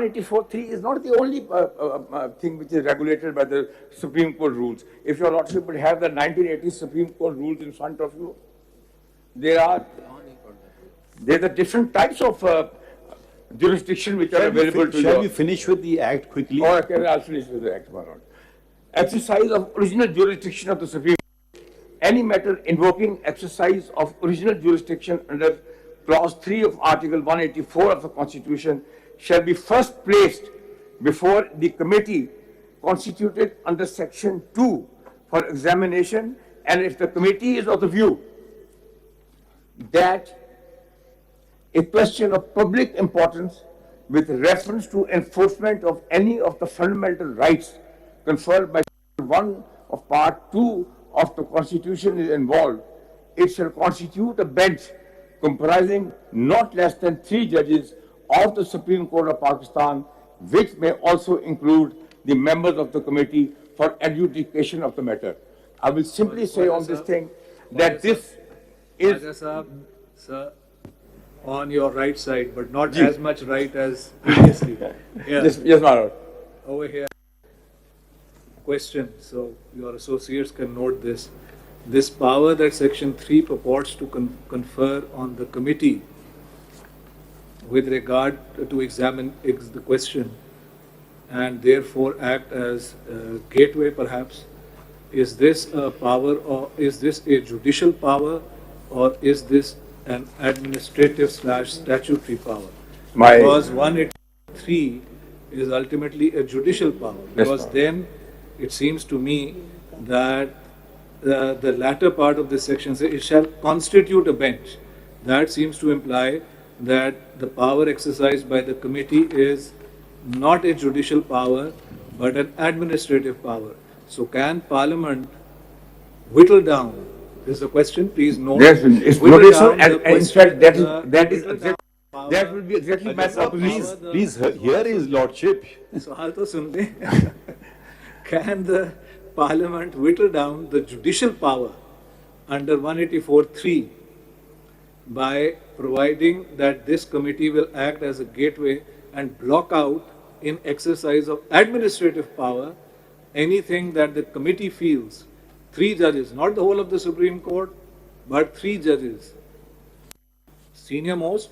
184.3 is not the only thing which is regulated by the Supreme Court rules. If your Lordship would have the 1980 Supreme Court rules in front of you, there are the different types of jurisdiction which are available to you. Shall we finish with the Act quickly? Or I'll finish with the Act, my Lord. Exercise of original jurisdiction of the Supreme Court. Any matter invoking exercise of original jurisdiction under Clause 3 of Article 184 of the Constitution shall be first placed before the committee constituted under Section 2 for examination, and if the committee is of the view that a question of public importance with reference to enforcement of any of the fundamental rights conferred by Section 1 of Part 2 of the Constitution is involved, it shall constitute a bench comprising not less than 3 judges of the Supreme Court of Pakistan, which may also include the members of the committee for adjudication of the matter. I will simply say on this thing that this is... Sir, on your right side, but not as much right as previously. Yeah. Yes, my Lord. Over here. Question, so your associates can note this. This power that Section 3 purports to confer on the committee with regard to examine the question and therefore act as a gateway perhaps, is this a power, or is this a judicial power, or is this an administrative/statutory power? Because 183 is ultimately a judicial power, because then it seems to me that the latter part of this section says it shall constitute a bench. That seems to imply that the power exercised by the committee is not a judicial power but an administrative power. So can Parliament whittle down? This is a question, please note. Yes, it's judicial, and in fact that will be exactly my proposition. Please hear his lordship. Sawal to sun le. Can the Parliament whittle down the judicial power under 184(3) by providing that this committee will act as a gateway and block out in exercise of administrative power anything that the committee feels, 3 judges, not the whole of the Supreme Court, but 3 judges, senior most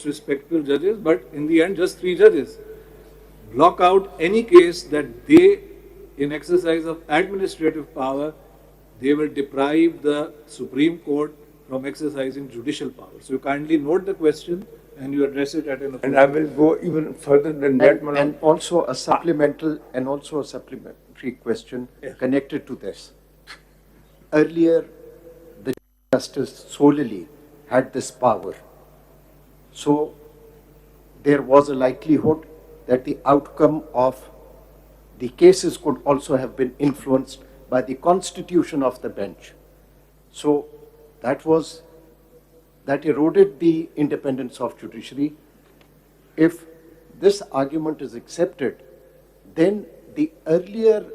respectable judges, but in the end just 3 judges, block out any case that they, in exercise of administrative power, they will deprive the Supreme Court from exercising judicial power. So you kindly note the question and you address it at an appropriate. And I will go even further than that, Madam. And also a supplementary question connected to this. Earlier, the Justice solely had this power. So there was a likelihood that the outcome of the cases could also have been influenced by the constitution of the bench. So that eroded the independence of judiciary. If this argument is accepted, then the earlier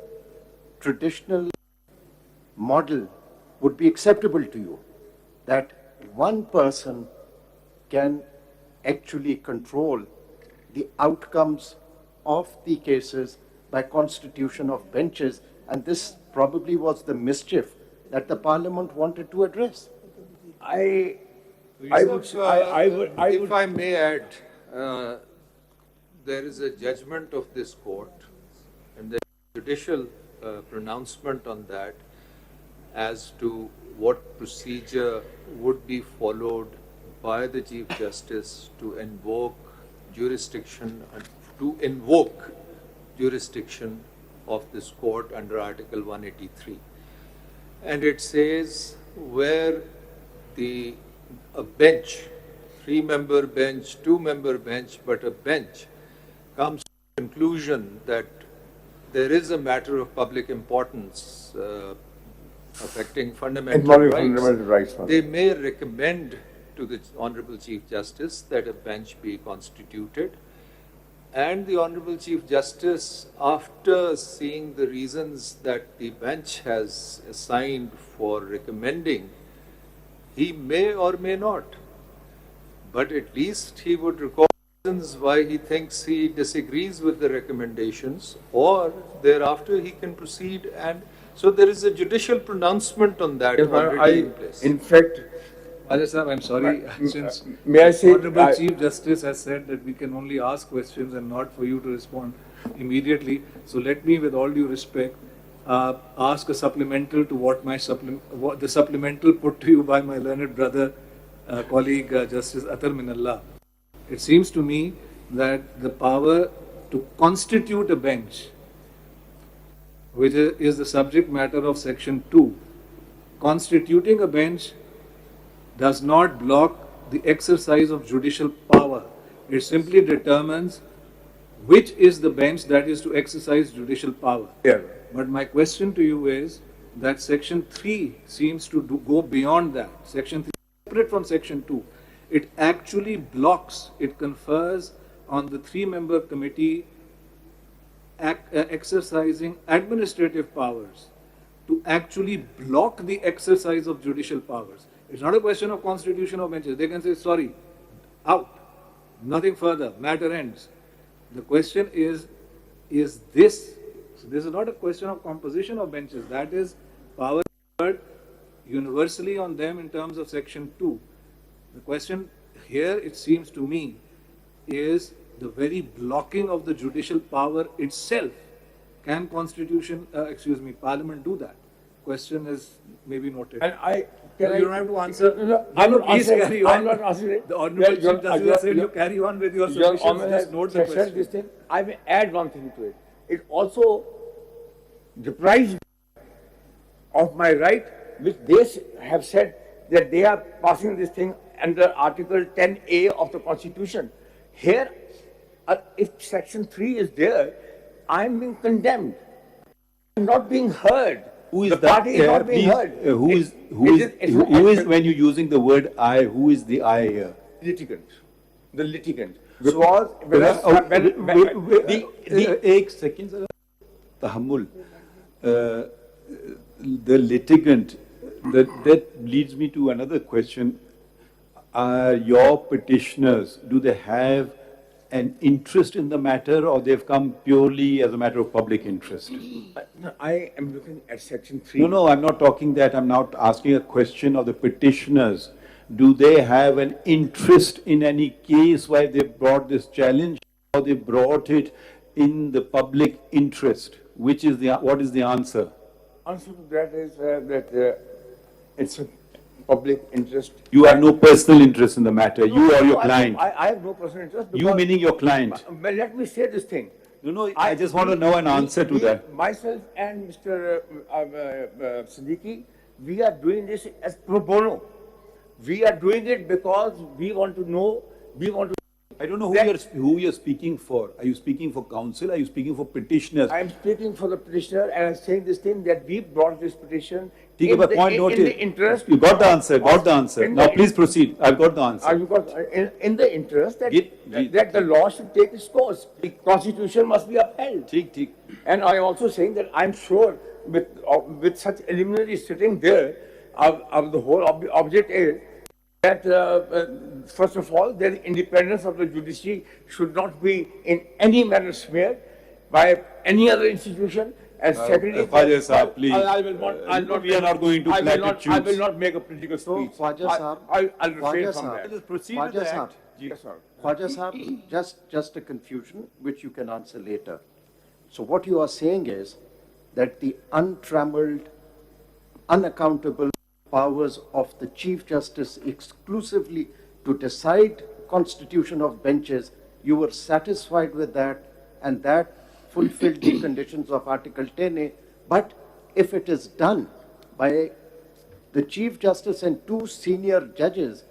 traditional model would be acceptable to you, that one person can actually control the outcomes of the cases by constitution of benches, and this probably was the mischief that the Parliament wanted to address. If I may add, there is a judgment of this court and the judicial pronouncement on that as to what procedure would be followed by the Chief Justice to invoke jurisdiction of this court under Article 183. And it says where a bench, 3-member bench, 2-member bench, but a bench comes to the conclusion that there is a matter of public importance affecting fundamental rights, they may recommend to the Honorable Chief Justice that a bench be constituted. And the Honorable Chief Justice, after seeing the reasons that the bench has assigned for recommending, he may or may not, but at least he would record reasons why he thinks he disagrees with the recommendations, or thereafter he can proceed, and so there is a judicial pronouncement on that already in place. In fact, Khwaja Sahab, I'm sorry, since may I say, Honorable Chief Justice has said that we can only ask questions and not for you to respond immediately. So let me, with all due respect, ask a supplemental to what the supplemental put to you by my learned brother, colleague Justice Athar Minallah. It seems to me that the power to constitute a bench, which is the subject matter of Section 2, constituting a bench does not block the exercise of judicial power. It simply determines which is the bench that is to exercise judicial power. yeah. But my question to you is that Section 3 seems to go beyond that. Section 3 is separate from Section 2. It actually blocks, it confers on the 3-member committee exercising administrative powers to actually block the exercise of judicial powers. It's not a question of constitution of benches. They can say, sorry, out, nothing further, matter ends. The question is this. So this is not a question of composition of benches. That is power universally on them in terms of Section 2. The question here, it seems to me, is the very blocking of the judicial power itself. Can Parliament do that? Question is maybe noted. And you don't have to answer. No, I'm not please answering. carry on. I'm not answering. The Honorable Chief Justice said you carry on with your submissions. Just note the said question. this thing. I may add one thing to it. It also deprives me of my right, which they have said that they are passing this thing under Article 10A of the Constitution. Here, if Section 3 is there, I am being condemned. I am not being heard. Who is the that? party is not being heard. Who is when you're using the word I? Who is the I here? Litigant. The litigant. एक second sir, तहम्मुल, the litigant. That leads me to another question. Your petitioners, do they have an interest in the matter, or they've come purely as a matter of public interest? No, I am looking at Section 3. No, I'm not talking that. I'm not asking a question of the petitioners. Do they have an interest in any case why they brought this challenge, or they brought it in the public interest? What is the answer? Answer to that is that it's a public interest. You have no personal interest in the matter, you or your client. I have no personal interest. You meaning your client. But let me say this thing. No, I just want to know an answer to that. Myself and Mr. Siddiqui, we are doing this as pro bono. We are doing it because we want to know, I don't know who you're speaking for. Are you speaking for counsel? Are you speaking for petitioners? I am speaking for the petitioner, and I'm saying this thing that we brought this petition in the interest. You got the answer. Now please proceed. I've got the answer. In the interest that the law should take its course. The Constitution must be upheld. And I am also saying that I'm sure with such eliminaries sitting there, the whole object is that first of all, the independence of the judiciary should not be in any manner smeared by any other institution. And secondly, Khwaja Sahab, please. We are not going to platitudes. I will not make a political speech. Khwaja Sahab, I'll refrain from that. Just proceed Khwaja with Sahab. that. Yes, sir. Khwaja Sahab, just a confusion which you can answer later. So what you are saying is that the untrammeled, unaccountable powers of the Chief Justice exclusively to decide constitution of benches, you were satisfied with that, and that fulfilled the conditions of Article 10A. But if it is done by the Chief Justice and two senior judges,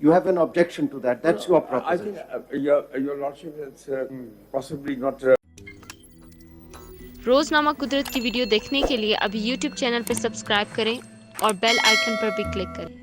you have an objection to that. That's your proposition. I think your Lordship is possibly not... रोजनामा कुदरत की video देखने के लिए अभी YouTube channel पर subscribe करें और bell icon पर भी क्लिक करें।